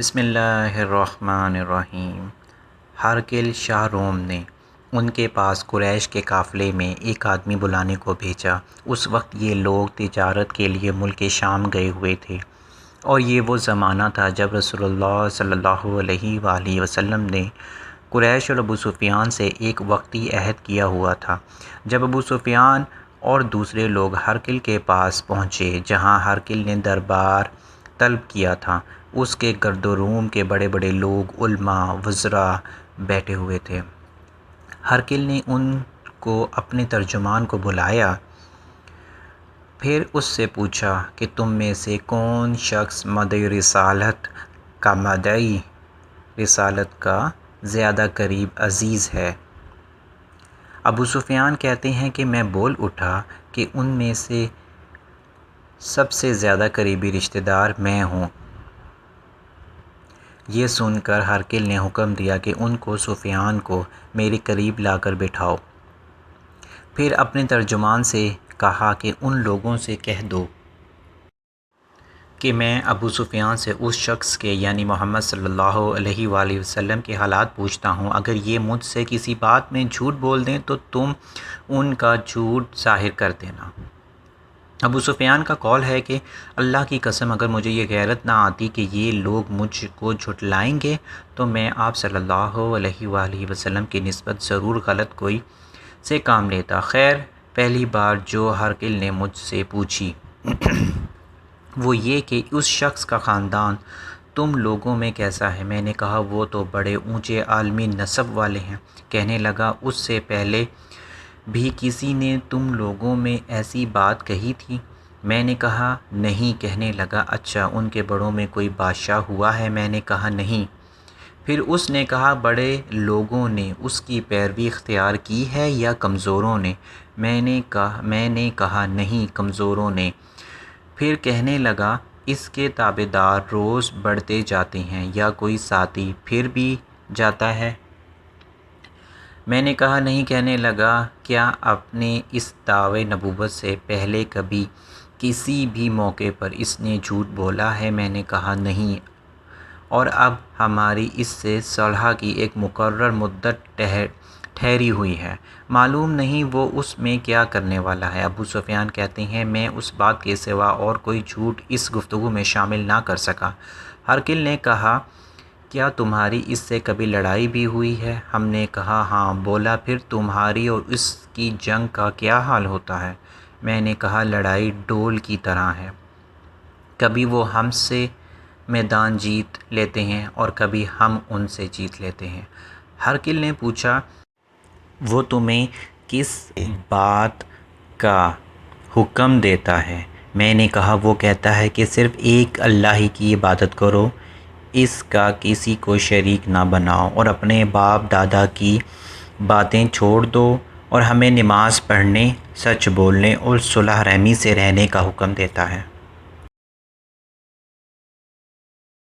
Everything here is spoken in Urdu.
بسم اللہ الرحمن الرحیم۔ ہرقل شاہ روم نے ان کے پاس قریش کے قافلے میں ایک آدمی بلانے کو بھیجا۔ اس وقت یہ لوگ تجارت کے لیے ملک شام گئے ہوئے تھے، اور یہ وہ زمانہ تھا جب رسول اللہ صلی اللہ علیہ وآلہ وسلم نے قریش اور ابو سفیان سے ایک وقتی عہد کیا ہوا تھا۔ جب ابو سفیان اور دوسرے لوگ ہرقل کے پاس پہنچے جہاں ہرقل نے دربار طلب کیا تھا، اس کے گرد و روم کے بڑے بڑے لوگ، علماء، وزراء بیٹھے ہوئے تھے۔ ہرقل نے ان کو اپنے ترجمان کو بلایا، پھر اس سے پوچھا کہ تم میں سے کون شخص مدعی رسالت کا زیادہ قریب عزیز ہے؟ ابو سفیان کہتے ہیں کہ میں بول اٹھا کہ ان میں سے سب سے زیادہ قریبی رشتہ دار میں ہوں۔ یہ سن کر ہرقل نے حکم دیا کہ ان کو سفیان کو میرے قریب لا کر بٹھاؤ۔ پھر اپنے ترجمان سے کہا کہ ان لوگوں سے کہہ دو کہ میں ابو سفیان سے اس شخص کے یعنی محمد صلی اللہ علیہ وآلہ وسلم کے حالات پوچھتا ہوں۔ اگر یہ مجھ سے کسی بات میں جھوٹ بول دیں تو تم ان کا جھوٹ ظاہر کر دینا۔ ابو سفیان کا قول ہے کہ اللہ کی قسم اگر مجھے یہ غیرت نہ آتی کہ یہ لوگ مجھ کو جھٹلائیں گے تو میں آپ صلی اللہ علیہ وآلہ وسلم کی نسبت ضرور غلط کوئی سے کام لیتا۔ خیر، پہلی بات جو ہرقل نے مجھ سے پوچھی وہ یہ کہ اس شخص کا خاندان تم لوگوں میں کیسا ہے؟ میں نے کہا وہ تو بڑے اونچے عالمی نسب والے ہیں۔ کہنے لگا اس سے پہلے بھی کسی نے تم لوگوں میں ایسی بات کہی تھی؟ میں نے کہا نہیں۔ کہنے لگا اچھا، ان کے بڑوں میں کوئی بادشاہ ہوا ہے؟ میں نے کہا نہیں۔ پھر اس نے کہا بڑے لوگوں نے اس کی پیروی اختیار کی ہے یا کمزوروں نے؟ میں نے کہا نہیں، کمزوروں نے۔ پھر کہنے لگا اس کے تابعدار روز بڑھتے جاتے ہیں یا کوئی ساتھی پھر بھی جاتا ہے؟ میں نے کہا نہیں۔ کہنے لگا کیا اپنے اس دعوی نبوت سے پہلے کبھی کسی بھی موقع پر اس نے جھوٹ بولا ہے؟ میں نے کہا نہیں، اور اب ہماری اس سے صلح کی ایک مقرر مدت ٹھہری ہوئی ہے، معلوم نہیں وہ اس میں کیا کرنے والا ہے۔ ابو سفیان کہتے ہیں میں اس بات کے سوا اور کوئی جھوٹ اس گفتگو میں شامل نہ کر سکا۔ ہرقل نے کہا کیا تمہاری اس سے کبھی لڑائی بھی ہوئی ہے؟ ہم نے کہا ہاں۔ بولا پھر تمہاری اور اس کی جنگ کا کیا حال ہوتا ہے؟ میں نے کہا لڑائی ڈول کی طرح ہے، کبھی وہ ہم سے میدان جیت لیتے ہیں اور کبھی ہم ان سے جیت لیتے ہیں۔ ہرقل نے پوچھا وہ تمہیں کس بات کا حکم دیتا ہے؟ میں نے کہا وہ کہتا ہے کہ صرف ایک اللہ ہی کی عبادت کرو، اس کا کسی کو شریک نہ بناؤ، اور اپنے باپ دادا کی باتیں چھوڑ دو، اور ہمیں نماز پڑھنے، سچ بولنے اور صلح رحمی سے رہنے کا حکم دیتا ہے۔